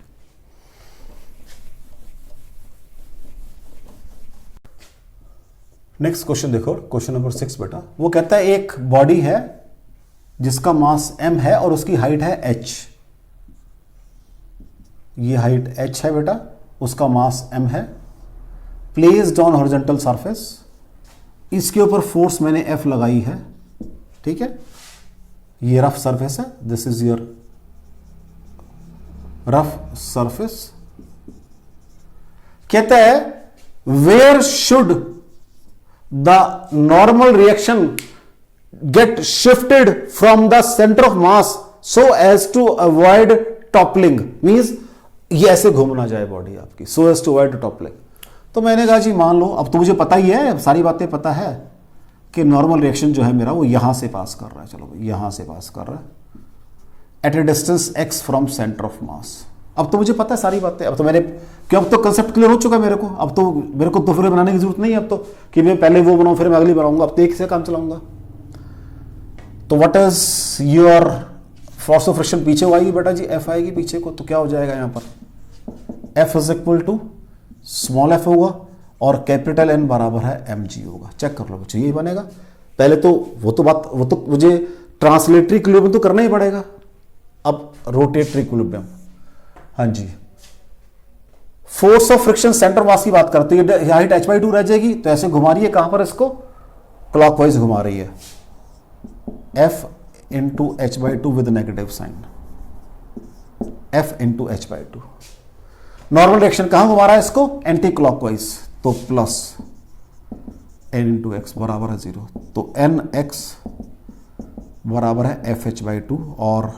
नेक्स्ट क्वेश्चन देखो, क्वेश्चन नंबर 6 बेटा। वो कहता है एक बॉडी है जिसका मास m है और उसकी हाइट है h। ये हाइट h है बेटा, उसका मास m है। प्लेस्ड ऑन हॉरिजॉन्टल सरफेस, इसके ऊपर फोर्स मैंने F लगाई है, ठीक है। ये रफ सरफेस है, this is your rough surface. कहता है where should the normal reaction get shifted from the centre of mass so as to avoid toppling. Means ये ऐसे घूम ना जाए बॉडी आपकी, so as to avoid toppling. तो मैंने कहा जी मान लो, अब तो मुझे पता ही है, सारी बातें पता है कि नॉर्मल रिएक्शन जो है मेरा वो यहां से पास कर रहा है। चलो यहां से पास कर रहा है at a distance x from centre of mass. अब तो मुझे पता है सारी बातें। अब तो मैंने क्यों, अब तो कंसेप्ट क्लियर हो चुका है मेरे को। अब तो मेरे को तो फिर बनाने की जरूरत नहीं है अब तो, कि मैं पहले वो बनाऊं फिर मैं अगली बनाऊंगा। अब तो एक से काम चलाऊंगा। तो what is your force of friction? पीछे वो आएगी बेटा जी, F आएगी पीछे को। तो क्या हो जाएगा यहां पर, F is equal to small f होगा और कैपिटल N बराबर है mg होगा। चेक कर लो बच्चों, यही बनेगा। पहले तो वो तो मुझे ट्रांसलेटरी इक्विलिब्रियम तो करना ही पड़ेगा। अब रोटेटरी इक्विलिब्रियम, हाँ जी। Force of friction centre mass की बात करते हैं, हाइट h/2 रह जाएगी, तो ऐसे घुमा रही है कहां पर, इसको क्लॉकवाइज घुमा रही है। F into h/2 with negative sign, F into h/2। Normal reaction कहां घुमा रहा है इसको, एंटी क्लॉकवाइज, तो प्लस n इंटू एक्स बराबर है 0। तो nx बराबर है fh/2 और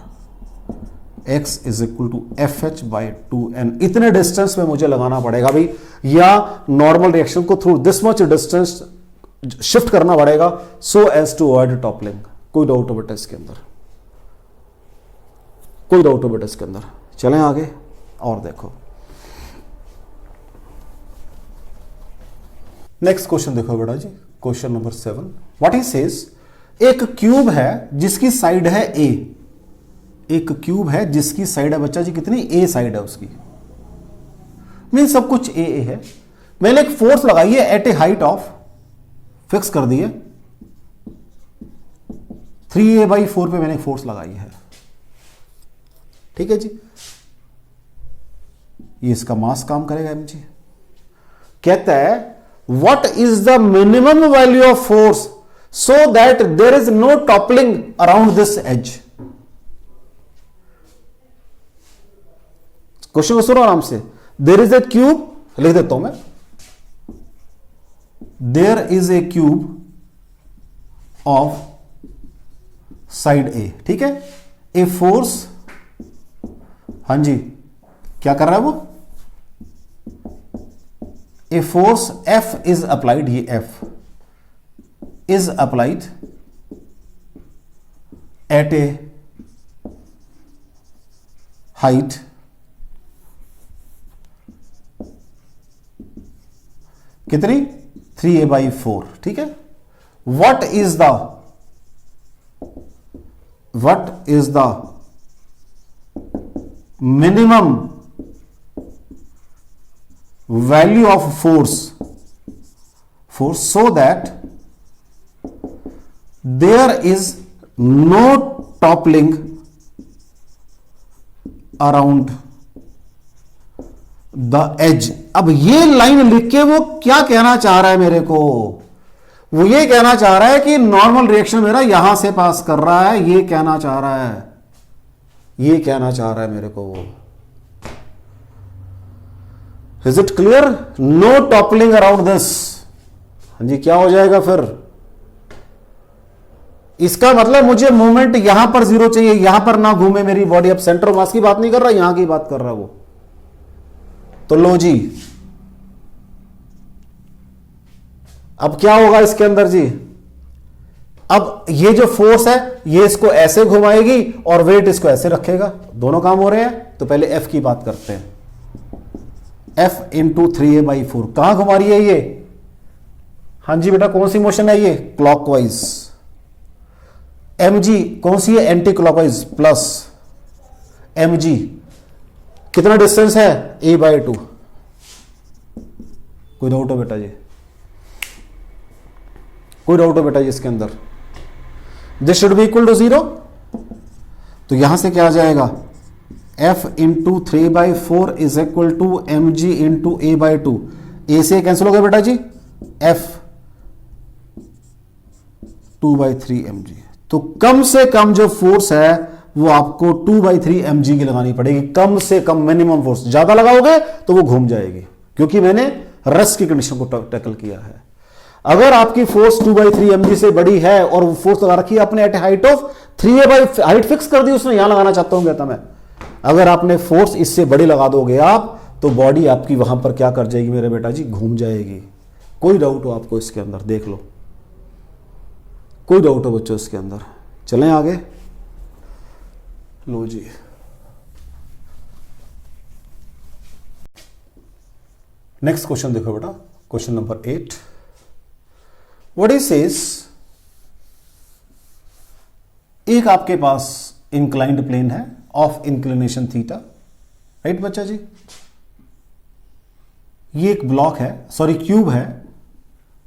x is equal to fh/2n। इतने डिस्टेंस में मुझे लगाना पड़ेगा भाई, या नॉर्मल रिएक्शन को through this much distance shift करना पड़ेगा so as to avoid toppling. कोई डाउट हो बेटा इसके अंदर? कोई डाउट हो बेटा इसके अंदर? चलें आगे और देखो नेक्स्ट क्वेश्चन। देखो बेटा जी, question number 7। What he says, एक क्यूब है जिसकी साइड है a। एक क्यूब है जिसकी साइड है बच्चा जी कितनी, a साइड है उसकी, मीन सब कुछ a है। मैंने एक फोर्स लगाई है at a height of, fix कर दी है 3a/4 पे मैंने एक फोर्स लगाई है, ठीक है जी। ये इसका मास काम करेगा mg। कहता है what is the minimum value of force so that there is no toppling around this edge. Question को सुनो आराम से। देयर इज ए क्यूब, लिख देता हूं मैं, there is a cube of side a, ठीक है। ए फोर्स, हां जी, क्या कर रहा है वो, a force F is applied, ये F is applied at a height कितनी, 3a/4, ठीक है। What is the minimum value of force so that there is no toppling around the edge। अब ये लाइन लिख के वो क्या कहना चाह रहा है मेरे को, वो ये कहना चाह रहा है कि नॉर्मल रिएक्शन मेरा यहां से पास कर रहा है, ये कहना चाह रहा है, ये कहना चाह रहा है मेरे को वो। Is it clear? No toppling around this. हाँ जी, क्या हो जाएगा फिर, इसका मतलब मुझे मूवमेंट यहां पर जीरो चाहिए, यहां पर ना घूमे मेरी बॉडी। अब सेंटर ऑफ मास की बात नहीं कर रहा, यहां की बात कर रहा वो। तो लो जी, अब क्या होगा इसके अंदर जी? अब ये जो फोर्स है ये इसको ऐसे घुमाएगी और वेट इसको ऐसे रखेगा, दोनों काम हो रहे हैं। तो पहले एफ की बात करते हैं। एफ इंटू 3a/4 कहां घुमा रही है ये? हां जी बेटा, कौन सी मोशन है ये? क्लॉकवाइज। mg कौन सी है? Anti clockwise plus mg। कितना डिस्टेंस है? a/2। कोई डाउट हो बेटा जी? कोई डाउट हो बेटा जी इसके अंदर? This should be equal to 0। तो यहां से क्या आ जाएगा? f into 3/4 is equal to mg into a/2। A से कैंसिल हो गया बेटा जी, f 2/3 mg। तो कम से कम जो फोर्स है वो आपको 2/3 mg की लगानी पड़ेगी, कम से कम मिनिमम फोर्स। ज्यादा लगाओगे तो वो घूम जाएगी, क्योंकि मैंने रेस्ट की कंडीशन को टैकल किया है। अगर आपकी फोर्स 2/3 mg से बड़ी है और वो फोर्स लगा रखी है आपने at height of 3a, height fix कर दी उसने, यहां लगाना चाहता हूं कहता मैं। अगर आपने फोर्स इससे बड़ी लगा दोगे आप, तो बॉडी आपकी वहां पर क्या कर जाएगी मेरे बेटा जी? घूम जाएगी। कोई डाउट हो आपको इसके अंदर? देख लो, कोई डाउट हो बच्चों इसके अंदर? चलें आगे। लो जी, नेक्स्ट क्वेश्चन देखो बेटा, question number 8। What is says, एक आपके पास इंक्लाइंड प्लेन है ऑफ इंक्लिनेशन थीटा, राइट बच्चा जी? ये एक ब्लॉक है, सॉरी क्यूब है,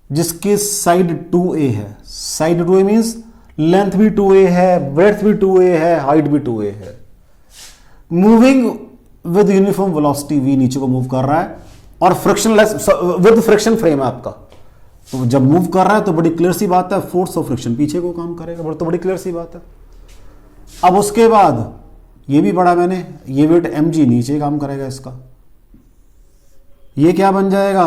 जिसके साइड 2a है। साइड 2a मींस लेंथ भी 2a है, ब्रेड्थ भी 2a है, हाइट भी 2a है। Moving with uniform velocity v, नीचे को मूव कर रहा है, और फ्रिक्शनलेस विद फ्रिक्शन फ्रेम है आपका। तो जब मूव कर रहा है तो बड़ी क्लियर सी बात है, फोर्स ऑफ फ्रिक्शन पीछे को काम करेगा, तो बड़ी क्लियर सी बात है। अब उसके बाद ये भी पढ़ा मैंने, ये वेट mg नीचे काम करेगा इसका। ये क्या बन जाएगा?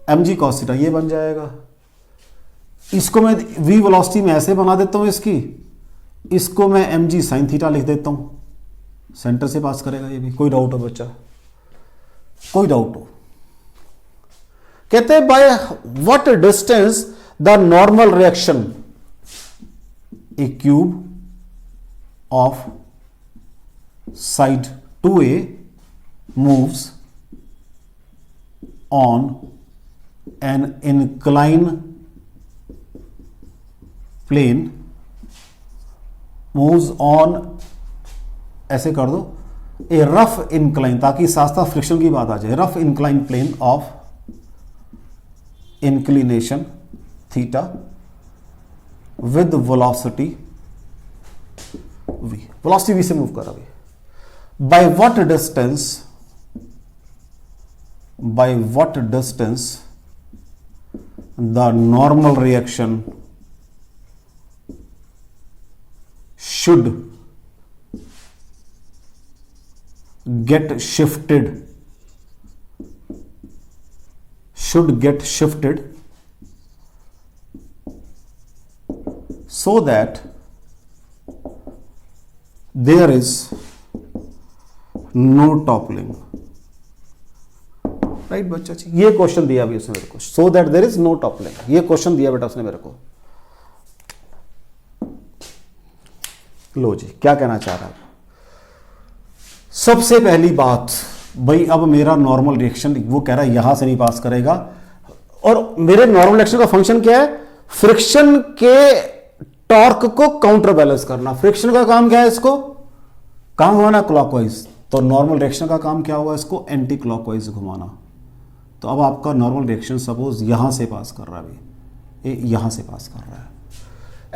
mg cos थीटा, ये बन जाएगा। इसको मैं v वेलोसिटी में ऐसे बना देता हूं इसकी, इसको मैं mg sin थीटा लिख देता हूं, सेंटर से पास करेगा ये भी। कोई डाउट हो बच्चा? कोई डाउट हो? कहते हैं bye what distance the normal reaction A cube of side 2a moves on an inclined plane, moves on, ऐसे कर दो, ए रफ इंक्लाइन, ताकि साथ साथ फ्रिक्शन की बात आ जाए। Rough incline plane of inclination theta with velocity v, velocity v से मूव कर रहा है। By what distance the normal reaction should get shifted so that there is no toppling, right बच्चा जी? ये क्वेश्चन दिया अभी उसने मेरे को, so that there is no toppling, ये क्वेश्चन दिया बेटा उसने मेरे को। लो जी, क्या कहना चाह रहा है? सबसे पहली बात भाई, अब मेरा नॉर्मल रिएक्शन वो कह रहा है यहां से नहीं पास करेगा, और मेरे नॉर्मल रिएक्शन का फंक्शन क्या है? फ्रिक्शन के टॉर्क को काउंटर बैलेंस करना। फ्रिक्शन का काम क्या है? इसको कहां घुमाना? क्लॉकवाइज। तो नॉर्मल रिएक्शन का काम क्या होगा? इसको एंटी क्लॉकवाइज घुमाना। तो अब आपका नॉर्मल रिएक्शन सपोज यहां से पास कर रहा है, ये यहां से पास कर रहा है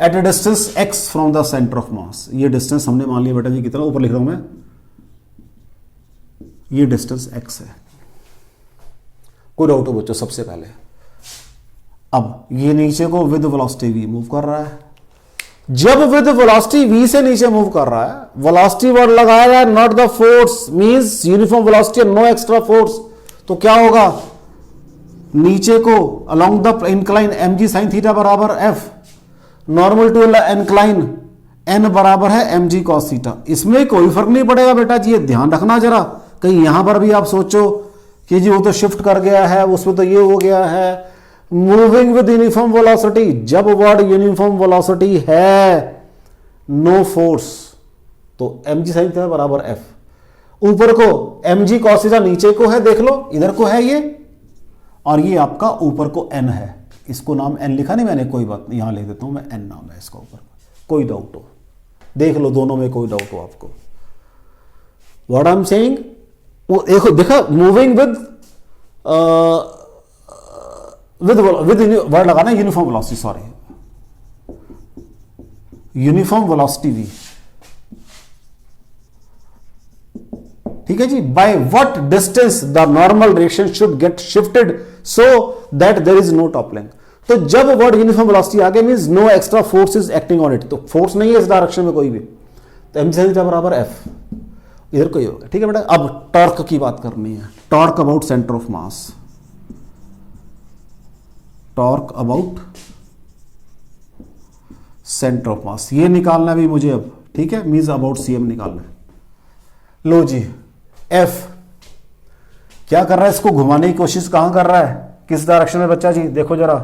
at a distance x from the centre of mass. ये डिस्टेंस हमने मान लिया बेटा जी कितना, ऊपर लिख रहा हूं मैं, ये डिस्टेंस x है। कोई डाउट हो बच्चों? सबसे पहले अब ये नीचे को विद वेलोसिटी v मूव कर रहा है। जब विद वेलोसिटी v से नीचे मूव कर रहा है, वेलोसिटी वर्ड लगाया है, not the force, means uniform velocity, no extra force. तो क्या होगा? नीचे को along the incline mg sin theta बराबर f, normal to incline, n बराबर है एम जी कॉस थीटा। इसमें कोई फर्क नहीं पड़ेगा बेटा जी, ये ध्यान रखना जरा, कहीं यहां पर भी आप सोचो कि जी वो तो शिफ्ट कर गया है, उसमें तो ये हो गया है। मूविंग विद यूनिफॉर्म वेलोसिटी, जब वर्ड यूनिफॉर्म वेलोसिटी है, नो फोर्स, तो एम जी साइन थीटा बराबर एफ। ऊपर को एम जी कॉस थीटा, नीचे को है देख लो, इधर को है ये, और ये आपका ऊपर को एन है। इसको नाम एन लिखा नहीं मैंने, कोई बात नहीं, यहां लिख देता हूं मैं, एन नाम है इसका ऊपर, कोई डाउट हो देख लो, दोनों में कोई डाउट हो आपको। व्हाट आई एम सेइंग, वो देखो देखा, मूविंग विद वर्ड लगाना uniform velocity, sorry uniform velocity v, ठीक है जी। By what distance the normal reaction should get shifted so that there is no toppling. तो जब वर्ड यूनिफॉर्म वेलोसिटी आगे means no extra force is acting on it, तो force नहीं है इस डायरेक्शन में कोई भी, तो एम जी थीटा बराबर एफ, इधर कोई होगा, ठीक है बेटा। अब टॉर्क की बात करनी है, torque about centre of mass, torque about centre of mass, ये निकालना भी मुझे अब, ठीक है, मींस अबाउट सीएम निकालना है। लो जी, एफ क्या कर रहा है, इसको घुमाने की कोशिश कहां कर रहा है, किस डायरेक्शन में बच्चा जी, देखो जरा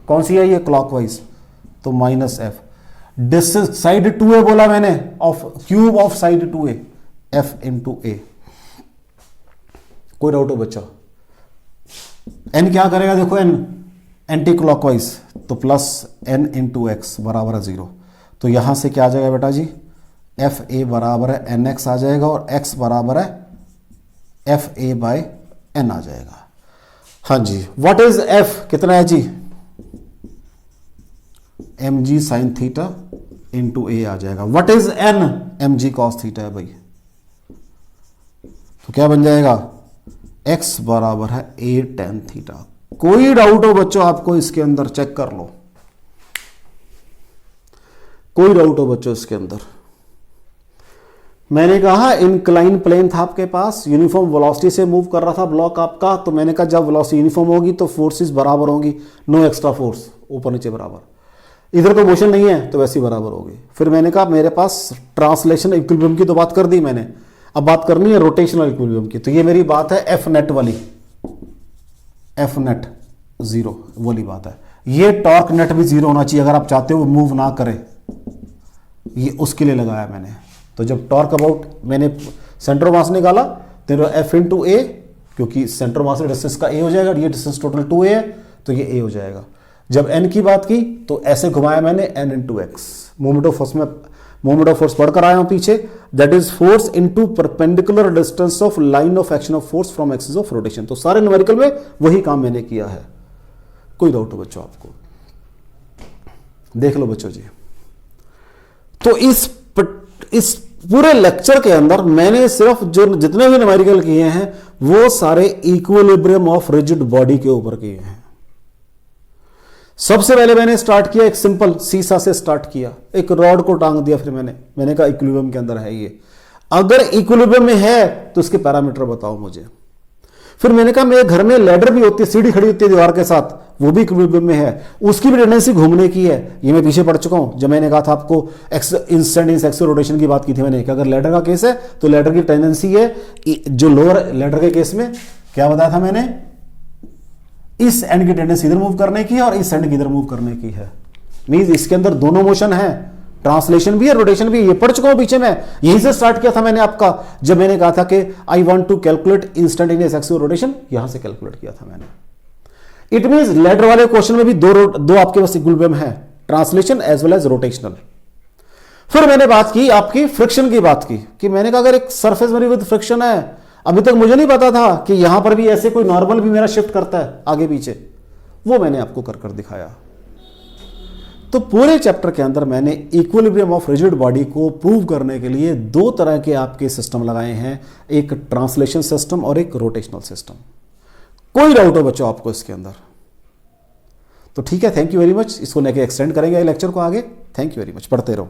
कौन सी है ये, क्लॉकवाइज, तो minus F. Distance side 2a बोला मैंने, of cube of side 2a, F into a. कोई डाउट हो बच्चा, एन क्या करेगा, देखो एन एंटी क्लॉकवाइज, तो प्लस एन इंटू एक्स बराबर है 0। तो यहां से क्या आ जाएगा बेटा जी, एफ ए बराबर है एन एक्स आ जाएगा, और एक्स बराबर है एफ ए बाय एन आ जाएगा। हाँ जी, व्हाट इज एफ, कितना है जी, m g sine theta into a आ जाएगा। What is N, m g cos theta है भाई, तो क्या बन जाएगा, एक्स बराबर है ए टेन थीटा। कोई डाउट हो बच्चों आपको इसके अंदर, चेक कर लो, कोई डाउट हो बच्चों इसके अंदर। मैंने कहा इंक्लाइन प्लेन था आपके पास, यूनिफॉर्म वेलोसिटी से मूव कर रहा था ब्लॉक आपका, तो मैंने कहा जब वेलोसिटी यूनिफॉर्म होगी तो फोर्सेस बराबर होंगी, नो एक्स्ट्रा फोर्स, ऊपर नीचे बराबर। इधर तो मोशन नहीं है तो वैसी बराबर होगी। फिर मैंने कहा मेरे पास ट्रांसलेशन इक्विलिब्रियम की तो बात कर दी मैंने, अब बात करनी है रोटेशनल इक्विलिब्रियम की। तो ये मेरी बात है एफ नेट वाली, एफ नेट 0 वाली बात है। ये टॉर्क नेट भी 0 होना चाहिए अगर आप चाहते हो मूव ना करे, ये उसके लिए लगाया मैंने। तो जब टॉर्क अबाउट मैंने सेंटर ऑफ मास निकाला तो एफ इंटू ए, क्योंकि सेंटर ऑफ मास डिस्टेंस का ए हो जाएगा, ये डिस्टेंस टोटल 2a है तो ये ए हो जाएगा। जब एन की बात की तो ऐसे घुमाया मैंने n into x, moment of force में, मोमेंट ऑफ फोर्स पढ़कर आया हूं पीछे, that is force into perpendicular distance of line of action of force from axis of rotation. तो सारे न्यूमेरिकल में वही काम मैंने किया है। कोई डाउट हो बच्चों आपको, देख लो बच्चों जी। तो इस पूरे लेक्चर के अंदर मैंने सिर्फ जो जितने भी न्यूमेरिकल किए हैं वो सारे इक्विलिब्रियम ऑफ रिजिड बॉडी के ऊपर किए हैं। सबसे पहले मैंने स्टार्ट किया एक सिंपल सीसा से स्टार्ट किया, एक रॉड को टांग दिया, फिर मैंने कहा इक्विलिब्रियम के अंदर है ये, अगर इक्विलिब्रियम में है तो इसके पैरामीटर बताओ मुझे। फिर मैंने कहा मेरे घर में लैडर भी होती है, सीढ़ी खड़ी होती है दीवार के साथ, वो भी इक्विलिब्रियम में है, उसकी भी टेंडेंसी घूमने की है। ये मैं पीछे पढ़ चुका हूं जब मैंने कहा था आपको इंस्टेंट एक्सियल रोटेशन की बात की थी मैंने, कि अगर लैडर का केस है तो लैडर की टेंडेंसी है, जो लोअर लैडर के केस में क्या बताया था मैंने, इस एंड की टेंडेंसी इधर मूव करने की है और इस एंड की इधर मूव करने की है। मींस इसके अंदर दोनों मोशन है, ट्रांसलेशन भी है रोटेशन भी है। ये पढ़ चुका हूं पीछे में, यहीं से स्टार्ट किया था मैंने आपका, जब मैंने कहा था कि I want to calculate instantaneous axial rotation, यहां से कैलकुलेट किया था मैंने। इट मींस लैडर वाले क्वेश्चन में भी दो आपके पास इक्विलिब्रियम है, translation as well as rotational. फिर मैंने बात की आपकी फ्रिक्शन की बात की, कि मैंने कहा अगर एक सरफेस मेरी विद फ्रिक्शन है, अभी तक मुझे नहीं पता था कि यहां पर भी ऐसे कोई नॉर्मल भी मेरा शिफ्ट करता है आगे पीछे, वो मैंने आपको कर दिखाया। तो पूरे चैप्टर के अंदर मैंने इक्विलिब्रियम ऑफ रिजिड बॉडी को प्रूव करने के लिए दो तरह के आपके सिस्टम लगाए हैं, एक ट्रांसलेशन सिस्टम और एक रोटेशनल सिस्टम। कोई डाउट हो बच्चों आपको इसके अंदर? तो ठीक है, थैंक यू वेरी मच। इसको लेके एक्सटेंड करेंगे लेक्चर को आगे। थैंक यू वेरी मच, पढ़ते रहो।